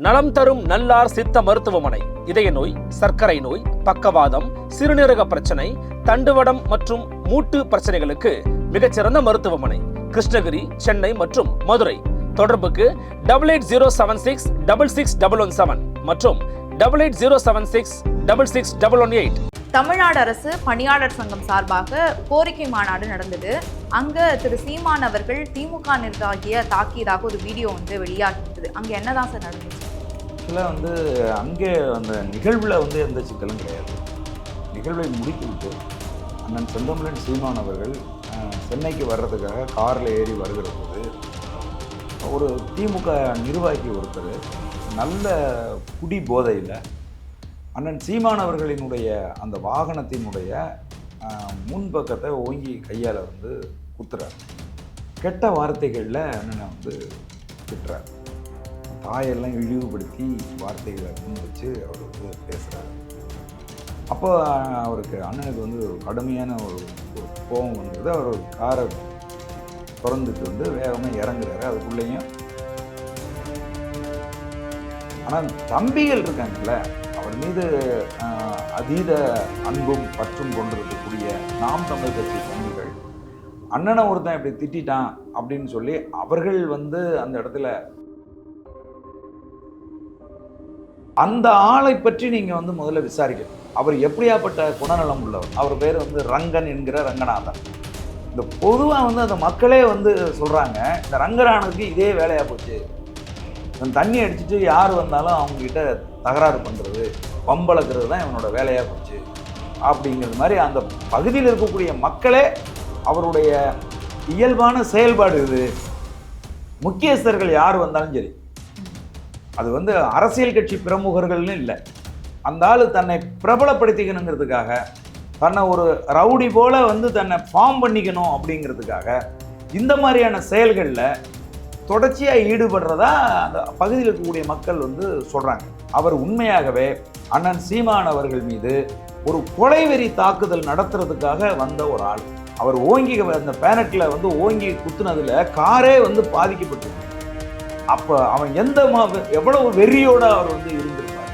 நலம் தரும் நல்லார் சித்த மருத்துவமனை இதய நோய், சர்க்கரை நோய், பக்கவாதம், சிறுநீரக பிரச்சனை, தண்டுவடம் மற்றும் மூட்டு பிரச்சனைகளுக்கு மிகச்சிறந்த மருத்துவமனை. கிருஷ்ணகிரி, சென்னை மற்றும் மதுரை. தொடர்புக்கு 8807666117 மற்றும் 8807666118. தமிழ்நாடு அரசு பணியாளர் சங்கம் சார்பாக கோரிக்கை மாநாடு நடந்தது. அங்க திரு சீமான் அவர்கள் திமுக நிர்வாகிய தாக்கியதாக ஒரு வீடியோ வெளியாகிருந்தது. அங்க என்னதான் சார் நடந்துச்சு? அங்கே அந்த நிகழ்வில் எந்த சிக்கலும் கிடையாது. நிகழ்வை முடித்துவிட்டு அண்ணன் செந்தமிழன் சீமான் அவர்கள் சென்னைக்கு வர்றதுக்காக காரில் ஏறி வருகிற போது ஒரு திமுக நிர்வாகி ஒருத்தர் நல்ல குடி போதையில் அண்ணன் சீமான் அவர்களினுடைய அந்த வாகனத்தினுடைய முன்பக்கத்தை ஓங்கி கையால் குத்துறார். கெட்ட வார்த்தைகளில் அண்ணனை திட்டுறார். தாயெல்லாம் இழிவுபடுத்தி வார்த்தைகளை முன் வச்சு அவர் பேசுகிறார். அப்போ அவருக்கு அண்ணனுக்கு ஒரு கடுமையான ஒரு கோபம் வந்தது. அவர் காரை திறந்துட்டு வேகமாக இறங்குறாரு. அதுக்குள்ளேயும் ஆனால் தம்பிகள் இருக்காங்கல்ல, அவர் மீது அதீத அன்பும் பற்றும் கொண்டிருக்கக்கூடிய நாம் தமிழ் கட்சி தம்பிகள் அண்ணனை ஒருத்தன் இப்படி திட்டான் அப்படின்னு சொல்லி அவர்கள் அந்த இடத்துல அந்த ஆளை பற்றி நீங்கள் முதல்ல விசாரிக்கணும். அவர் எப்படியாப்பட்ட குணநலம் உள்ளவர். அவர் பேர் ரங்கன் என்கிற ரங்கநாதன். இந்த பொதுவாக அந்த மக்களே சொல்கிறாங்க, இந்த ரங்கரானுக்கு இதே வேலையாக போச்சு. தண்ணி அடிச்சுட்டு யார் வந்தாலும் அவங்ககிட்ட தகராறு பண்ணுறது, வம்பளக்கிறது தான் இவனோட வேலையாக போச்சு அப்படிங்கிறது மாதிரி அந்த பகுதியில் இருக்கக்கூடிய மக்களே அவருடைய இயல்பான செயல்பாடு இது. முக்கியஸ்தர்கள் யார் வந்தாலும் சரி, அது அரசியல் கட்சி பிரமுகர்கள்னு இல்லை, அந்த ஆள் தன்னை பிரபலப்படுத்திக்கணுங்கிறதுக்காக, தன்னை ஒரு ரவுடி போல தன்னை ஃபார்ம் பண்ணிக்கணும் அப்படிங்கிறதுக்காக இந்த மாதிரியான செயல்களில் தொடர்ச்சியாக ஈடுபடுறதா அந்த பகுதியில் இருக்கக்கூடிய மக்கள் சொல்கிறாங்க. அவர் உண்மையாகவே அண்ணன் சீமான் அவர்கள் மீது ஒரு கொலைவெறி தாக்குதல் நடத்துறதுக்காக வந்த ஒரு ஆள். அவர் ஓங்கி அந்த பேனட்டில் ஓங்கி குத்துனதில் காரே பாதிக்கப்பட்டிருக்கு. அப்போ அவன் எவ்வளவு வெறியோட அவர் இருந்திருப்பார்.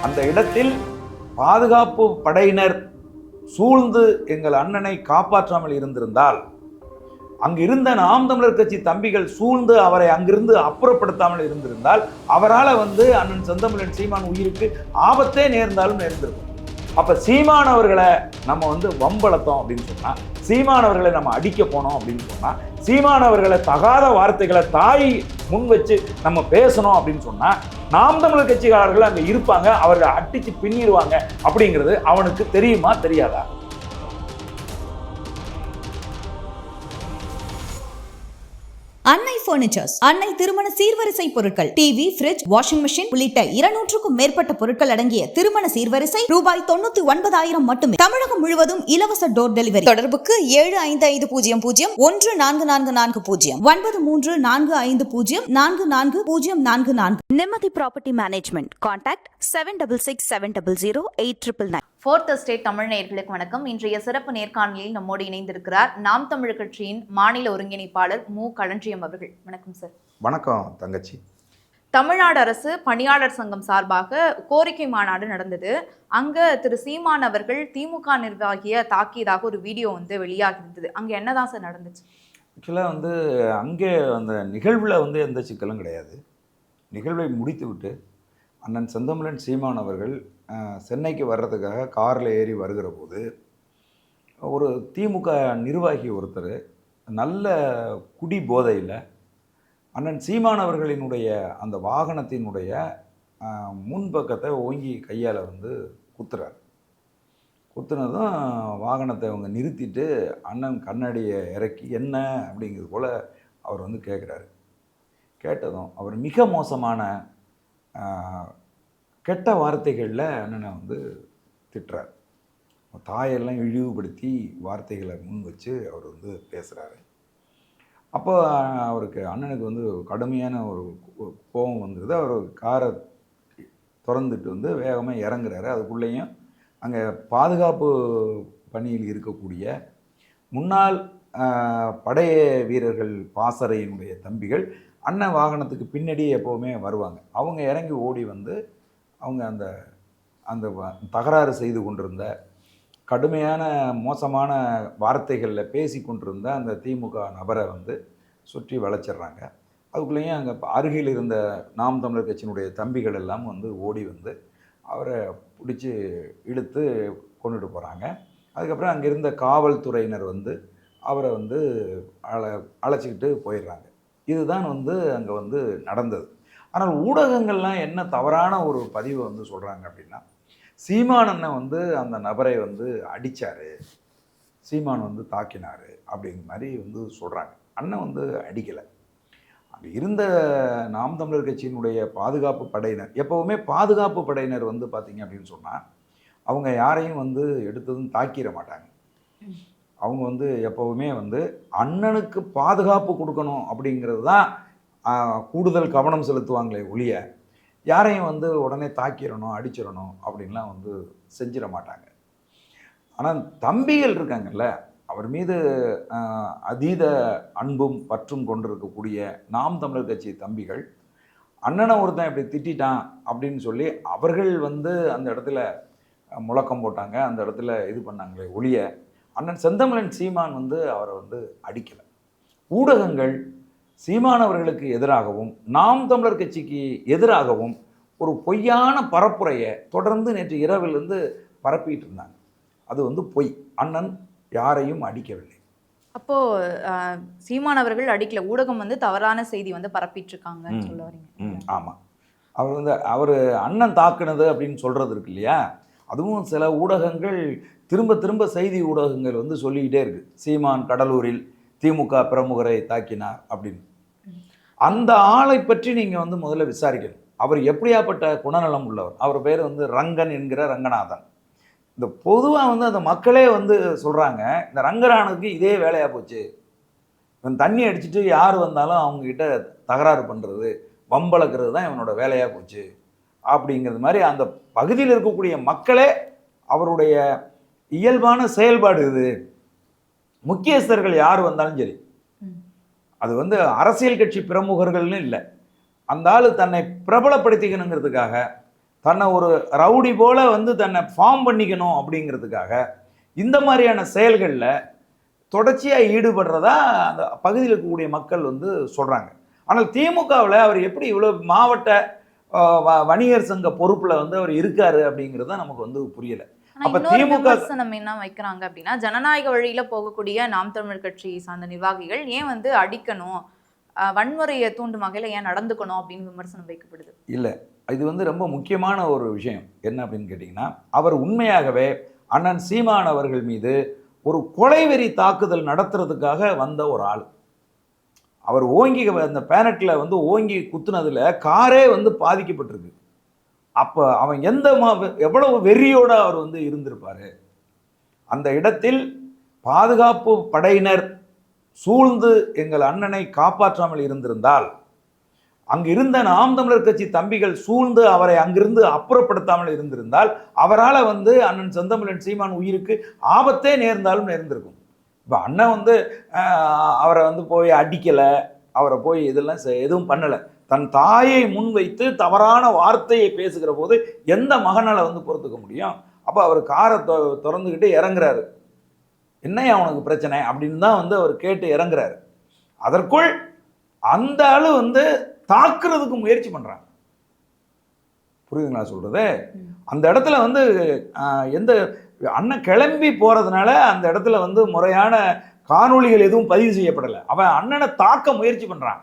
அந்த இடத்தில் பாதுகாப்பு படையினர் சூழ்ந்து எங்கள் அண்ணனை காப்பாற்றாமல் இருந்திருந்தால், அங்கு இருந்த நாம் தமிழர் கட்சி தம்பிகள் சூழ்ந்து அவரை அங்கிருந்து அப்புறப்படுத்தாமல் இருந்திருந்தால், அவரால் அண்ணன் செந்தமிழன் சீமான் உயிருக்கு ஆபத்தே நேர்ந்தாலும் நேர்ந்திருக்கும். அப்போ சீமான் அவர்களை நம்ம வம்பளத்தோம் அப்படின்னு சொன்னால், சீமான் அவர்களை நம்ம அடிக்க போனோம் அப்படின்னு சொன்னால், சீமான் அவர்களை தகாத வார்த்தைகளை தாய் முன் வச்சு நம்ம பேசணும் அப்படின்னு சொன்னால், நாம் தமிழர் கட்சிக்காரர்கள் அங்கே இருப்பாங்க, அவர்களை அடித்து பின்னிடுவாங்க அப்படிங்கிறது அவனுக்கு தெரியுமா தெரியாதா? அன்னை பர்னிச்சர்ஸ், அன்னை திருமண சீர்வரிசை பொருட்கள், டிவி, ஃபிரிட்ஜ், வாஷிங் மெஷின் உள்ளிட்ட 200க்கும் மேற்பட்ட பொருட்கள் அடங்கிய திருமண சீர்வரிசை ரூபாய் 99,000 மட்டுமே. தமிழகம் முழுவதும் இலவச டோர் டெலிவரி. தொடர்புக்கு 7550014440 9345044044. நிம்மதி property management. Contact 7667008999. Fourth estate Tamil நேயர்களுக்கு வணக்கம். இன்றைய சிறப்பு நேர்காணலில் நம்மோடு இணைந்திருக்கிறார் நாம் தமிழர் கட்சியின் மாநில ஒருங்கிணைப்பாளர் மு. களஞ்சியம் அவர்கள். வணக்கம் சார். வணக்கம் தங்கச்சி. தமிழ்நாடு அரசு பணியாளர் சங்கம் சார்பாக கோரிக்கை மாநாடு நடந்தது. அங்க திரு சீமான் அவர்கள் திமுக நிர்வாகிய தாக்கியதாக ஒரு வீடியோ வெளியாகிருந்தது. அங்க என்னதான் சார் நடந்துச்சு? ஆக்சுவலாக அங்கே அந்த நிகழ்வில் எந்த சிக்கலும் கிடையாது. நிகழ்வை முடித்துவிட்டு அண்ணன் செந்தமிழன் சீமான் அவர்கள் சென்னைக்கு வர்றதுக்காக காரில் ஏறி வருகிற போது ஒரு திமுக நிர்வாகி ஒருத்தர் நல்ல குடி போதையில் அண்ணன் சீமான் அவர்களினுடைய அந்த வாகனத்தினுடைய முன்பக்கத்தை ஓங்கி கையால் குத்துறார். குத்துனதும் வாகனத்தை அவங்க நிறுத்திட்டு அண்ணன் கண்ணாடியை இறக்கி என்ன அப்படிங்கிறது போல் அவர் கேட்குறாரு. கேட்டதும் அவர் மிக மோசமான கெட்ட வார்த்தைகளில் அண்ணனை திட்டுறார். தாயெல்லாம் இழிவுபடுத்தி வார்த்தைகளை முன் வச்சு அவர் பேசுகிறாரு. அப்போ அவருக்கு அண்ணனுக்கு கடுமையான ஒரு கோபம் வந்துடுது. அவர் காரை திறந்துட்டு வேகமாக இறங்குறாரு. அதுக்குள்ளேயும் அங்கே பாதுகாப்பு பணியில் இருக்கக்கூடிய முன்னாள் படை வீரர்கள் பாசறையினுடைய தம்பிகள் அண்ணன் வாகனத்துக்கு பின்னாடியே எப்போவுமே வருவாங்க. அவங்க இறங்கி ஓடி வந்து அவங்க அந்த அந்த தகராறு செய்து கொண்டிருந்த, கடுமையான மோசமான வார்த்தைகளில் பேசி கொண்டிருந்த அந்த திமுக நபரை வந்து சுற்றி வளைச்சிட்றாங்க. அதுக்குள்ளேயும் அங்கே அருகில் இருந்த நாம் தமிழர் கட்சியினுடைய தம்பிகள் எல்லாம் வந்து ஓடி வந்து அவரை பிடிச்சி இழுத்து கொண்டுட்டு போகிறாங்க. அதுக்கப்புறம் அங்கே இருந்த காவல்துறையினர் வந்து அவரை வந்து அழைச்சிக்கிட்டு போயிடுறாங்க. இதுதான் வந்து அங்கே வந்து நடந்தது. ஆனால் ஊடகங்கள்லாம் என்ன தவறான ஒரு பதிவை வந்து சொல்கிறாங்க அப்படின்னா, சீமான் அண்ணன் வந்து அந்த நபரை வந்து அடித்தார், சீமான் வந்து தாக்கினார் அப்படிங்கிற மாதிரி வந்து சொல்கிறாங்க. அண்ணன் வந்து அடிக்கலை. அங்கே இருந்த நாம் தமிழர் கட்சியினுடைய பாதுகாப்பு படையினர், எப்போவுமே பாதுகாப்பு படையினர் வந்து பார்த்திங்க அப்படின்னு சொன்னால் அவங்க யாரையும் வந்து எடுத்ததும் தாக்கிட மாட்டாங்க. அவங்க வந்து எப்போவுமே வந்து அண்ணனுக்கு பாதுகாப்பு கொடுக்கணும் அப்படிங்கிறது தான் கூடுதல் கவனம் செலுத்துவாங்களே ஒழிய யாரையும் வந்து உடனே தாக்கிடணும் அடிச்சிடணும் அப்படின்லாம் வந்து செஞ்சிட மாட்டாங்க. ஆனால் தம்பிகள் இருக்காங்கல்ல, அவர் மீது அதீத அன்பும் பற்றும் கொண்டிருக்கக்கூடிய நாம் தமிழர் கட்சி தம்பிகள் அண்ணனை ஒருத்தன் இப்படி திட்டான் அப்படின்னு சொல்லி அவர்கள் வந்து அந்த இடத்துல முழக்கம் போட்டாங்க, அந்த இடத்துல இது பண்ணாங்களே ஒழிய அண்ணன் செந்தமிழன் சீமான் வந்து அவரை வந்து அடிக்கலை. ஊடகங்கள் சீமான் அவர்களுக்கு எதிராகவும் நாம் தமிழர் கட்சிக்கு எதிராகவும் ஒரு பொய்யான பரப்புரையை தொடர்ந்து நேற்று இரவிலிருந்து பரப்பிட்டு இருந்தாங்க. அது வந்து பொய். அண்ணன் யாரையும் அடிக்கவில்லை. அப்போ சீமான் அவர்கள் அடிக்கல, ஊடகம் வந்து தவறான செய்தி வந்து பரப்பிட்டு இருக்காங்கன்னு சொல்ல வரீங்க? ஆமாம். அவர் அண்ணன் தாக்குனது அப்படின்னு சொல்றது இருக்கு இல்லையா, அதுவும் சில ஊடகங்கள் திரும்ப திரும்ப செய்தி ஊடகங்கள் வந்து சொல்லிக்கிட்டே இருக்கு, சீமான் கடலூரில் திமுக பிரமுகரை தாக்கினார் அப்படின்னு. அந்த ஆளை பற்றி நீங்கள் வந்து முதல்ல விசாரிக்கணும். அவர் எப்படியாப்பட்ட குணநலம் உள்ளவர். அவர் பேர் வந்து ரங்கன் என்கிற ரங்கநாதன். இந்த பொதுவாக வந்து அந்த மக்களே வந்து சொல்கிறாங்க, இந்த ரங்கரானுக்கு இதே வேலையாக போச்சு, இவன் தண்ணி அடிச்சுட்டு யார் வந்தாலும் அவங்கக்கிட்ட தகராறு பண்ணுறது வம்பளக்கிறது தான் இவனோட வேலையாக போச்சு அப்படிங்கிறது மாதிரி அந்த பகுதியில் இருக்கக்கூடிய மக்களே அவருடைய இயல்பான செயல்பாடு இது. முக்கியஸ்தர்கள் யார் வந்தாலும் சரி, அது வந்து அரசியல் கட்சி பிரமுகர்கள்னு இல்லை, அந்த ஆள் தன்னை பிரபலப்படுத்திக்கணுங்கிறதுக்காக, தன்னை ஒரு ரவுடி போல வந்து தன்னை ஃபார்ம் பண்ணிக்கணும் அப்படிங்கிறதுக்காக இந்த மாதிரியான செயல்களில் தொடர்ச்சியாக ஈடுபடுறதா அந்த பகுதியில் இருக்கக்கூடிய மக்கள் வந்து சொல்கிறாங்க. ஆனால் திமுகவில் அவர் எப்படி இவ்வளோ மாவட்ட வணிகர் சங்க பொறுப்பில் வந்து அவர் இருக்காரு அப்படிங்கிறது தான் நமக்கு வந்து புரியலை. அப்ப திமுக என்ன வைக்கிறாங்க அப்படின்னா, ஜனநாயக வழியில போகக்கூடிய நாம் தமிழர் கட்சி சார்ந்த நிர்வாகிகள் ஏன் வந்து அடிக்கணும், வன்முறையை தூண்டும் வகையில் ஏன் நடந்துக்கணும் அப்படின்னு விமர்சனம் வைக்கப்படுது. இல்லை, இது வந்து ரொம்ப முக்கியமான ஒரு விஷயம். என்ன அப்படின்னு கேட்டிங்கன்னா, அவர் உண்மையாகவே அண்ணன் சீமான் அவர்கள் மீது ஒரு கொலைவெறி தாக்குதல் நடத்துறதுக்காக வந்த ஒரு ஆள். அவர் ஓங்கி அந்த பேனட்டில் வந்து ஓங்கி குத்துனதுல காரே வந்து பாதிக்கப்பட்டிருக்கு. அப்போ அவன் எவ்வளவு வெறியோடு அவர் வந்து இருந்திருப்பார். அந்த இடத்தில் பாதுகாப்பு படையினர் சூழ்ந்து எங்கள் அண்ணனை காப்பாற்றாமல் இருந்திருந்தால், அங்கு இருந்த நாம் தமிழர் கட்சி தம்பிகள் சூழ்ந்து அவரை அங்கிருந்து அப்புறப்படுத்தாமல் இருந்திருந்தால், அவரால் வந்து அண்ணன் செந்தமிழன் சீமான் உயிருக்கு ஆபத்தே நேர்ந்தாலும் நேர்ந்திருக்கும். இப்போ அண்ணன் வந்து அவரை வந்து போய் அடிக்கலை, அவரை போய் இதெல்லாம் எதுவும் பண்ணலை. தன் தாயை முன்வைத்து தவறான வார்த்தையை பேசுகிற போது எந்த மகனால் வந்து பொறுத்துக்க முடியும்? அப்போ அவர் காரை திறந்துக்கிட்டு இறங்குறாரு. என்னையா அவனுக்கு பிரச்சனை அப்படின்னு தான் வந்து அவர் கேட்டு இறங்குறாரு. அதற்குள் அந்த ஆளு வந்து தாக்குறதுக்கு முயற்சி பண்ணுறாங்க. புரியுதுங்களா சொல்றது? அந்த இடத்துல வந்து எந்த அண்ணன் கிளம்பி போகிறதுனால அந்த இடத்துல வந்து முறையான காணொளிகள் எதுவும் பதிவு செய்யப்படலை. அவன் அண்ணனை தாக்க முயற்சி பண்ணுறான்.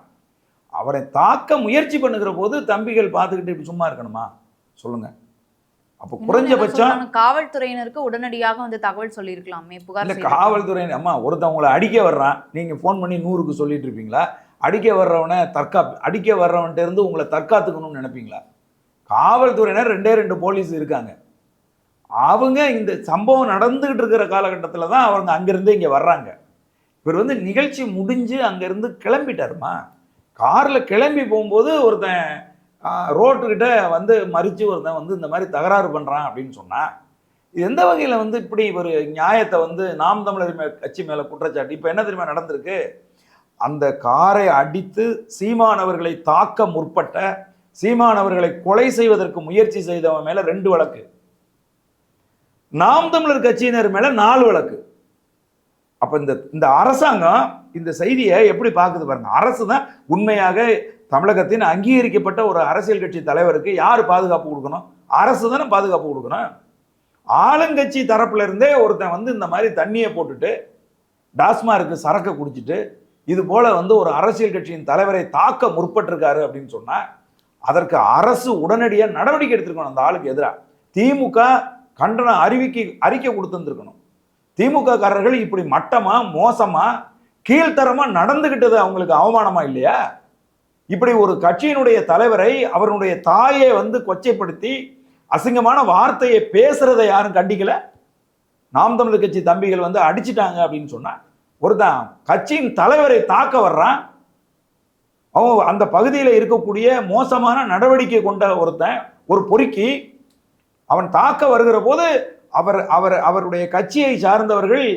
அவரை தாக்க முயற்சி பண்ணுகிற போது தம்பிகள் பார்த்துக்கிட்டு இப்படி சும்மா இருக்கணுமா சொல்லுங்க? அப்போ குறைஞ்சபட்சம் காவல்துறையினருக்கு உடனடியாக வந்து தகவல் சொல்லியிருக்கலாமே, புகார். காவல்துறையினர் அம்மா ஒருத்தவங்களை அடிக்க வர்றான், நீங்கள் ஃபோன் பண்ணி 100க்கு சொல்லிட்டு இருப்பீங்களா? அடிக்க வர்றவனை அடிக்க வர்றவன்ட்டு இருந்து உங்களை தற்காத்துக்கணும்னு நினைப்பீங்களா? காவல்துறையினர் 2 போலீஸ் இருக்காங்க. அவங்க இந்த சம்பவம் நடந்துகிட்டு இருக்கிற காலகட்டத்தில் தான் அவங்க அங்கிருந்து இங்கே வர்றாங்க. இவர் வந்து நிகழ்ச்சி முடிஞ்சு அங்கேருந்து கிளம்பிட்டாருமா. காரில் கிளம்பி போகும்போது ஒருத்தன் ரோட்டுக்கிட்ட வந்து மறித்து ஒருத்தன் வந்து இந்த மாதிரி தகராறு பண்ணுறான் அப்படின்னு சொன்னால், இது எந்த வகையில் வந்து இப்படி ஒரு நியாயத்தை வந்து நாம் தமிழர் கட்சி மேலே குற்றச்சாட்டு? இப்போ என்ன தெரியுமா நடந்திருக்கு? அந்த காரை அடித்து சீமானவர்களை தாக்க முற்பட்ட, சீமானவர்களை கொலை செய்வதற்கு முயற்சி செய்தவன் மேல 2 வழக்கு, நாம் தமிழர் கட்சியினர் மேல 4 வழக்கு. அப்ப இந்த அரசாங்கம் இந்த செய்தியை எப்படி பார்க்குது பாருங்க. அரசு தான் உண்மையாக தமிழகத்தின் அங்கீகரிக்கப்பட்ட ஒரு அரசியல் கட்சி தலைவருக்கு யார் பாதுகாப்பு கொடுக்கணும்? அரசு தானே பாதுகாப்பு கொடுக்கணும். ஆளுங்கட்சி தரப்புல இருந்தே ஒருத்தன் வந்து இந்த மாதிரி தண்ணியை போட்டுட்டு டாஸ்மார்க்கு சரக்கை குடிச்சிட்டு இது போல வந்து ஒரு அரசியல் கட்சியின் தலைவரை தாக்க முற்பட்டிருக்காரு அப்படின்னு சொன்னா அதற்கு அரசு உடனடியாக நடவடிக்கை எடுத்திருக்கணும். அந்த ஆளுக்கு எதிராக திமுக கண்டன அறிக்கை கொடுத்துருக்கணும். திமுக காரர்கள் இப்படி மட்டமா மோசமா கீழ்த்தரமா நடந்துகிட்டது அவங்களுக்கு அவமானமா இல்லையா? இப்படி ஒரு கட்சியினுடைய தலைவரை அவருடைய தாயை வந்து கொச்சைப்படுத்தி அசிங்கமான வார்த்தையை பேசுறதை யாரும் கண்டிக்கல. நாம் தமிழர் கட்சி தம்பிகள் வந்து அடிச்சிட்டாங்க அப்படின்னு சொன்னா ஒருத்தன் கட்சியின் தலைவரை தாக்க வர்றான். அவன் அந்த பகுதியில் இருக்கக்கூடிய மோசமான நடவடிக்கை கொண்ட ஒருத்தன், ஒரு பொறுக்கி, அவன் தாக்க வருகிற போது அவருடைய கட்சியை சார்ந்தவர்கள்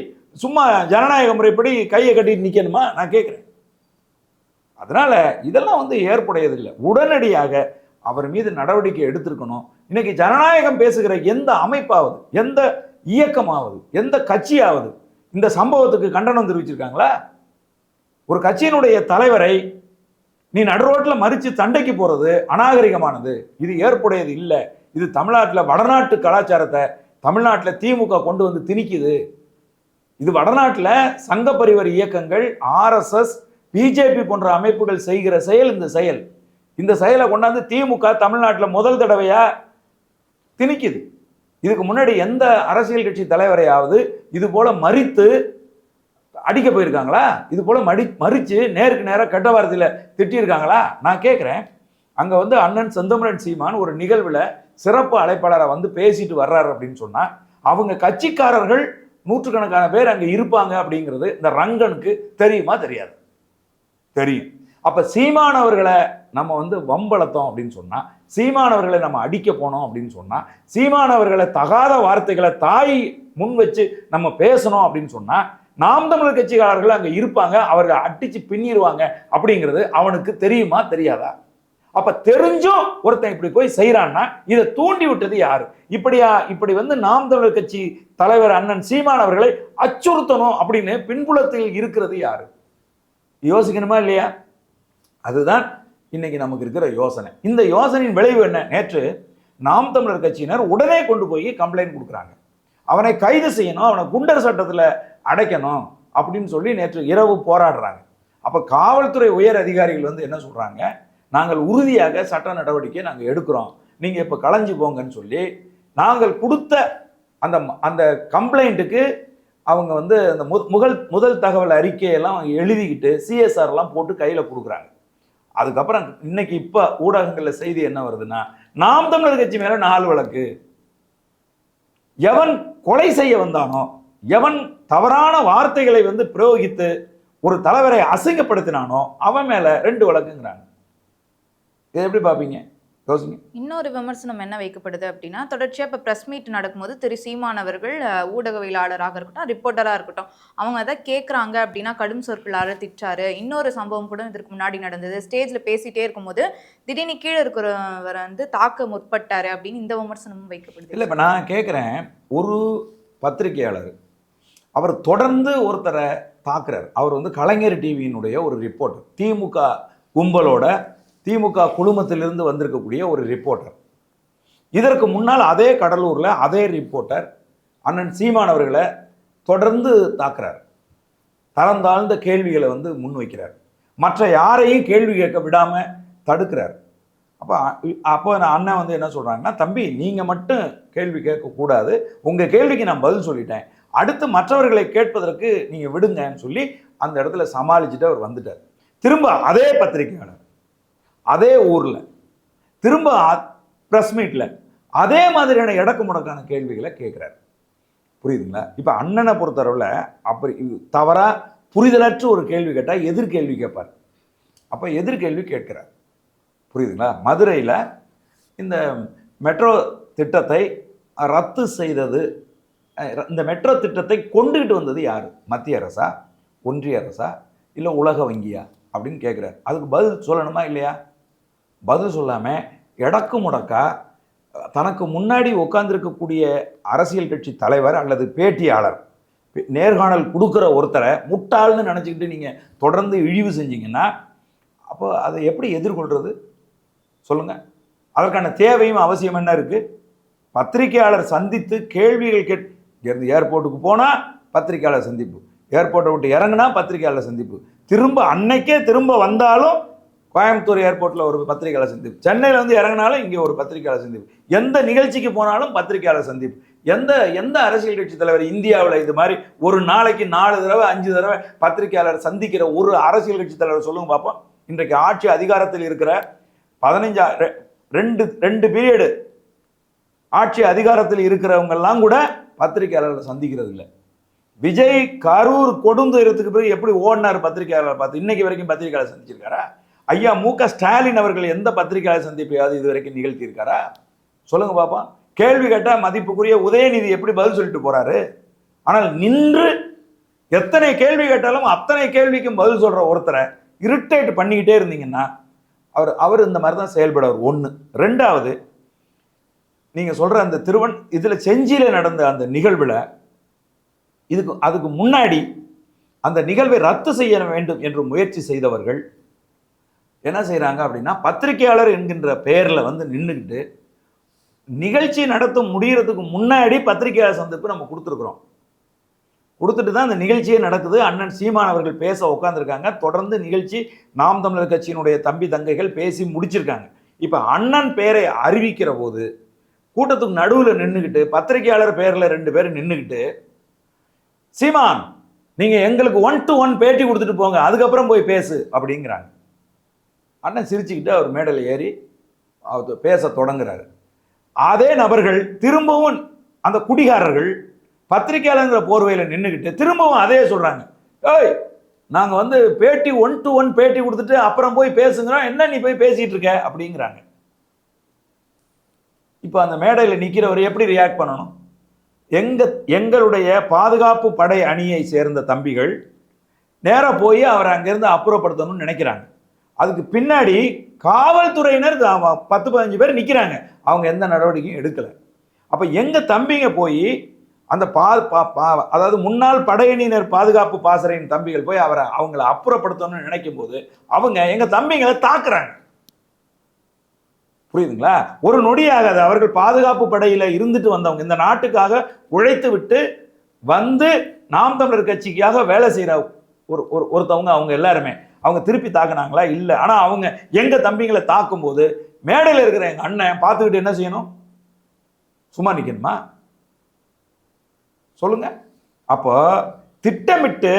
சும்மா ஜனநாயக முறைப்படி கையை கட்டிட்டு நிக்கணுமா? நான் கேட்கிறேன். அதனால இதெல்லாம் வந்து ஏற்புடையதில்லை. உடனடியாக அவர் மீது நடவடிக்கை எடுத்திருக்கணும். இன்னைக்கு ஜனநாயகம் பேசுகிற எந்த அமைப்பாவது, எந்த இயக்கமாவது, எந்த கட்சியாவது இந்த சம்பவத்துக்கு கண்டனம் தெரிவிச்சிருக்காங்களா? ஒரு கட்சியினுடைய தலைவரை நீ நடுரோட்டில் மறித்து சண்டைக்கு போறது அநாகரிகமானது, இது ஏற்புடையது இல்லை. இது தமிழ்நாட்டில் வடநாட்டு கலாச்சாரத்தை தமிழ்நாட்டில் திமுக கொண்டு வந்து திணிக்குது. இது வடநாட்டில் சங்க பரிவார இயக்கங்கள், RSS, பிஜேபி போன்ற அமைப்புகள் செய்கிற செயல். இந்த செயலை கொண்டாந்து திமுக தமிழ்நாட்டில் முதல் தடவையா திணிக்குது. இதுக்கு முன்னாடி எந்த அரசியல் கட்சி தலைவரையாவது இது போல மறித்து அடிக்க போயிருக்காங்களா? இது போல மறிச்சு நேருக்கு நேராக கெட்ட வார்த்தையில திட்டியிருக்காங்களா? நான் கேட்குறேன். அங்க வந்து அண்ணன் செந்தமிழன் சீமான் ஒரு நிகழ்வுல சிறப்பு அழைப்பாளரை வந்து பேசிட்டு வர்றாரு அப்படின்னு சொன்னா அவங்க கட்சிக்காரர்கள் நூற்றுக்கணக்கான பேர் அங்க இருப்பாங்க அப்படிங்கிறது இந்த ரங்கனுக்கு தெரியுமா? தெரியாது. தெரியும். அப்ப சீமானவர்களை நம்ம வந்து வம்பளத்தோம் அப்படின்னு சொன்னா, சீமானவர்களை நம்ம அடிக்க போனோம் அப்படின்னு சொன்னா, சீமானவர்களை தகாத வார்த்தைகளை தாய் முன் வச்சு நம்ம பேசணும் அப்படின்னு சொன்னா நாம் தமிழர் கட்சிக்காரர்கள் அங்க இருப்பாங்க, அவர்களை அடிச்சு பின்னிடுவாங்க அப்படிங்கிறது அவனுக்கு தெரியுமா? தெரியாதா? அப்ப தெரிஞ்சும் ஒருத்தன் இப்படி போய் செய்யறான்னா இதை தூண்டி விட்டது யாரு? இப்படி வந்து நாம் தமிழர் கட்சி தலைவர் அண்ணன் சீமான் அவர்களை அச்சுறுத்தணும் அப்படின்னு பின்புலத்தில் இருக்கிறது யாரு? யோசிக்கணுமா இல்லையா? அதுதான் இன்னைக்கு நமக்கு இருக்கிற யோசனை. இந்த யோசனையின் விளைவு என்ன? நேற்று நாம் தமிழர் கட்சியினர் உடனே கொண்டு போய் கம்ப்ளைண்ட் கொடுக்குறாங்க. அவனை கைது செய்யணும், அவனை குண்டர் சட்டத்தில் அடைக்கணும் அப்படின்னு சொல்லி நேற்று இரவு போராடுறாங்க. அப்ப காவல்துறை உயர் அதிகாரிகள் வந்து என்ன சொல்றாங்க? நாங்கள் உறுதியாக சட்ட நடவடிக்கை நாங்கள் எடுக்கிறோம், நீங்க இப்ப களைஞ்சு போங்கன்னு சொல்லி நாங்கள் கொடுத்த அந்த கம்ப்ளைண்ட்டுக்கு அவங்க வந்து அந்த முதல் தகவல் அறிக்கையெல்லாம் எழுதிக்கிட்டு CSRலாம் போட்டு கையில கொடுக்குறாங்க. அதுக்கப்புறம் இன்னைக்கு இப்ப ஊடகங்கள்ல செய்தி என்ன வருதுன்னா, நாம் தமிழர் கட்சி மேல 4 வழக்கு. எவன் கொலை செய்ய வந்தானோ, எவன் தவறான வார்த்தைகளை வந்து பிரயோகித்து ஒரு தலைவரை அசிங்கப்படுத்தினானோ அவன் மேல 2 வழக்குங்கிறாங்க. இதை எப்படி பார்ப்பீங்க? யோசிங்க. இன்னொரு விமர்சனம் என்ன வைக்கப்படுது அப்படின்னா, தொடர்ச்சியாக இப்போ ப்ரெஸ் மீட் நடக்கும்போது திரு சீமான் அவர்கள் ஊடகவியலாளராக இருக்கட்டும், ரிப்போர்ட்டராக இருக்கட்டும், அவங்க எதாவது கேட்குறாங்க அப்படின்னா கடும் சொற்களால் திட்டாரு. இன்னொரு சம்பவம் கூட இதற்கு முன்னாடி நடந்தது. ஸ்டேஜில் பேசிகிட்டே இருக்கும்போது திடீர்னு கீழே இருக்கிறவரை வந்து தாக்க முற்பட்டாரு அப்படின்னு இந்த விமர்சனமும் வைக்கப்படுது. இல்லை, இப்போ நான் கேட்குறேன், ஒரு பத்திரிகையாளர் அவர் தொடர்ந்து ஒருத்தரை தாக்குறார். அவர் வந்து கலைஞர் டிவியினுடைய ஒரு ரிப்போர்ட்டர், திமுக கும்பலோட திமுக குழுமத்திலிருந்து வந்திருக்கக்கூடிய ஒரு ரிப்போர்ட்டர். இதற்கு முன்னால் அதே கடலூரில் அதே ரிப்போர்ட்டர் அண்ணன் சீமான் அவர்களை தொடர்ந்து தாக்குறார். தரம் தாழ்ந்த கேள்விகளை வந்து முன்வைக்கிறார். மற்ற யாரையும் கேள்வி கேட்க விடாமல் தடுக்கிறார். அப்போ அண்ணன் வந்து என்ன சொல்கிறாங்கன்னா, தம்பி நீங்கள் மட்டும் கேள்வி கேட்கக்கூடாது, உங்கள் கேள்விக்கு நான் பதில் சொல்லிட்டேன், அடுத்து மற்றவர்களை கேட்பதற்கு நீங்கள் விடுங்கன்னு சொல்லி அந்த இடத்துல சமாளிச்சுட்டு அவர் வந்துட்டார். திரும்ப அதே பத்திரிகையாளர் அதே ஊரில் திரும்ப ப்ரெஸ் மீட்டில் அதே மாதிரியான எடக்கு முடக்கான கேள்விகளை கேட்குறாரு. புரியுதுங்களா? இப்போ அண்ணனை பொறுத்தளவில் அப்படி தவறாக புரிதலற்ற ஒரு கேள்வி கேட்டால் எதிர்கேள்வி கேட்பார். அப்போ எதிர்கேள்வி கேட்கிறார். புரியுதுங்களா? மதுரையில் இந்த மெட்ரோ திட்டத்தை ரத்து செய்தது, இந்த மெட்ரோ திட்டத்தை கொண்டுகிட்டு வந்தது யார்? மத்திய அரசா, ஒன்றிய அரசா, இல்லை உலக வங்கியா அப்படின்னு கேட்குறாரு. அதுக்கு பதில் சொல்லணுமா இல்லையா? பதில் சொல்லாமல் எடக்கு முடக்கா தனக்கு முன்னாடி உட்கார்ந்துருக்கக்கூடிய அரசியல் கட்சி தலைவர் அல்லது பேட்டியாளர் நேர்காணல் கொடுக்குற ஒருத்தரை முட்டாள்னு நினச்சிக்கிட்டு நீங்கள் தொடர்ந்து இழிவு செஞ்சீங்கன்னா அப்போ அதை எப்படி எதிர்கொள்கிறது சொல்லுங்கள்? அதற்கான தேவையும் அவசியம் என்ன இருக்குது? பத்திரிகையாளர் சந்தித்து கேள்விகள் இங்கேருந்து ஏர்போர்ட்டுக்கு போனால் பத்திரிகையாளர் சந்திப்பு, ஏர்போர்ட்டை விட்டு இறங்குனா பத்திரிகையாளர் சந்திப்பு, திரும்ப அன்னைக்கே திரும்ப வந்தாலும் கோயம்புத்தூர் ஏர்போர்ட்டில் ஒரு பத்திரிகையாளர் சந்திப்பு, சென்னையில் வந்து இறங்கினாலும் இங்கே ஒரு பத்திரிகையாளர் சந்திப்பு, எந்த நிகழ்ச்சிக்கு போனாலும் பத்திரிகையாளர் சந்திப்பு. எந்த அரசியல் கட்சி தலைவர் இந்தியாவில் இது மாதிரி ஒரு நாளைக்கு 4 தடவை 5 தடவை பத்திரிகையாளர் சந்திக்கிற ஒரு அரசியல் கட்சி தலைவர் சொல்லுங்க பார்ப்போம். இன்றைக்கு ஆட்சி அதிகாரத்தில் இருக்கிற 2 பீரியடு ஆட்சி அதிகாரத்தில் இருக்கிறவங்கெல்லாம் கூட பத்திரிகையாளர்கள் சந்திக்கிறது இல்லை. விஜய் கரூர் கொடுந்துறதுக்கு பிறகு எப்படி ஓடினார் பத்திரிகையாளர் பார்த்து? இன்னைக்கு வரைக்கும் பத்திரிகையாளர் சந்திச்சிருக்காரா? ஐயா மு.க. ஸ்டாலின் அவர்கள் எந்த பத்திரிகையாளர் சந்திப்பையாவது இது வரைக்கும் நிகழ்த்தியிருக்காரா? சொல்லுங்க பாப்போம். கேள்வி கேட்டால் மதிப்புக்குரிய உதயநிதி எப்படி பதில் சொல்லிட்டு போறாரு? ஆனால் நின்று எத்தனை கேள்வி கேட்டாலும் அத்தனை கேள்விக்கும் பதில் சொல்ற ஒருத்தரை இரிட்டேட் பண்ணிக்கிட்டே இருந்தீங்கன்னா அவர் இந்த மாதிரி தான் செயல்படுவார். 1. 2வது, நீங்க சொல்ற அந்த இதுல செஞ்சியில நடந்த அந்த நிகழ்வுல அதுக்கு முன்னாடி அந்த நிகழ்வை ரத்து செய்ய வேண்டும் என்று முயற்சி செய்தவர்கள் என்ன செய்யறாங்க அப்படின்னா, பத்திரிகையாளர் என்கின்ற பெயர்ல வந்து நின்றுக்கிட்டு நிகழ்ச்சி நடத்த முடியறதுக்கு முன்னாடி பத்திரிகையாளர் சந்திப்பு நம்ம கொடுத்துருக்குறோம். கொடுத்துட்டு தான் அந்த நிகழ்ச்சியே நடக்குது. அண்ணன் சீமான் அவர்கள் பேச உட்காந்துருக்காங்க. தொடர்ந்து நிகழ்ச்சி நாம் தமிழர் கட்சியினுடைய தம்பி தங்கைகள் பேசி முடிச்சிருக்காங்க. இப்போ அண்ணன் பெயரை அறிவிக்கிற போது கூட்டத்துக்கு நடுவில் நின்றுக்கிட்டு பத்திரிகையாளர் பெயரில் 2 பேர் நின்றுக்கிட்டு, சீமான் நீங்கள் எங்களுக்கு 1-to-1 பேட்டி கொடுத்துட்டு போங்க, அதுக்கப்புறம் போய் பேசு அப்படிங்கிறாங்க. அண்ணன் சிரிச்சுக்கிட்டு அவர் மேடையில் ஏறி அவர் பேச தொடங்குறாரு. அதே நபர்கள் திரும்பவும் அந்த குடிகாரர்கள் பத்திரிகையாளங்கிற போர்வையில் நின்றுக்கிட்டு திரும்பவும் அதே சொல்றாங்க, ஏய் நாங்கள் வந்து பேட்டி 1-to-1 பேட்டி கொடுத்துட்டு அப்புறம் போய் பேசுங்கிறோம், என்ன நீ போய் பேசிட்டு இருக்க அப்படிங்கிறாங்க. இப்போ அந்த மேடையில் நிற்கிறவர் எப்படி ரியாக்ட் பண்ணணும்? எங்களுடைய பாதுகாப்பு படை அணியை சேர்ந்த தம்பிகள் நேராக போய் அவரை அங்கேருந்து அப்புறப்படுத்தணும்னு நினைக்கிறாங்க. அதுக்கு பின்னாடி காவல்துறையினர் 10-15 பேர் நிற்கிறாங்க. அவங்க எந்த நடவடிக்கையும் எடுக்கலை. அப்போ எங்கள் தம்பிங்க போய் அந்த அதாவது முன்னாள் படையணியினர் பாதுகாப்பு பாசறையின் தம்பிகள் போய் அவங்கள அப்புறப்படுத்தணும்னு நினைக்கும் போது அவங்க எங்கள் தம்பிங்களை தாக்குறாங்க. புரியுதுங்களா? ஒரு நொடியாகாது. அவர்கள் பாதுகாப்பு படையில இருந்துட்டு வந்தவங்க, இந்த நாட்டுக்காக உழைத்து விட்டு வந்து நாம் தமிழர் கட்சிக்காக வேலை செய்யற ஒருத்தவங்க, அவங்க எல்லாருமே அவங்க திருப்பி தாக்குனாங்களா? இல்லை. ஆனா அவங்க எங்க தம்பிங்களை தாக்கும் போது மேடையில் இருக்கிற எங்க அண்ணன் பார்த்துக்கிட்டு என்ன செய்யணும்? சும்மா நிக்கணுமா? சொல்லுங்க. அப்போ திட்டமிட்டு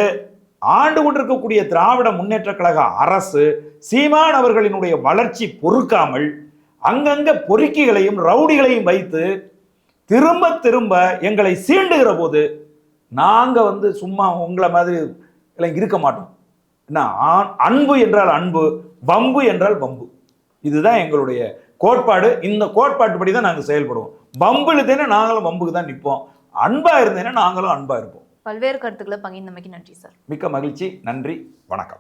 ஆண்டு கொண்டிருக்கக்கூடிய திராவிட முன்னேற்ற கழக அரசு சீமான் அவர்களினுடைய வளர்ச்சி பொறுக்காமல் அங்கங்க பொறுக்கிகளையும் ரவுடிகளையும் வைத்து திரும்ப திரும்ப எங்களை சீண்டுகிற போது நாங்க வந்து சும்மா உங்களை மாதிரி இருக்க மாட்டோம். என்ன, அன்பு என்றால் அன்பு, வம்பு என்றால் வம்பு. இதுதான் எங்களுடைய கோட்பாடு. இந்த கோட்பாட்டுப்படி தான் நாங்கள் செயல்படுவோம். வம்பு இருந்தேன்னா நாங்களும் வம்புக்கு தான் நிற்போம், அன்பா இருந்தேன்னா நாங்களும் அன்பா இருப்போம். பல்வேறு கருத்துக்களை பகிர்ந்தமைக்கு நன்றி சார். மிக்க மகிழ்ச்சி. நன்றி. வணக்கம்.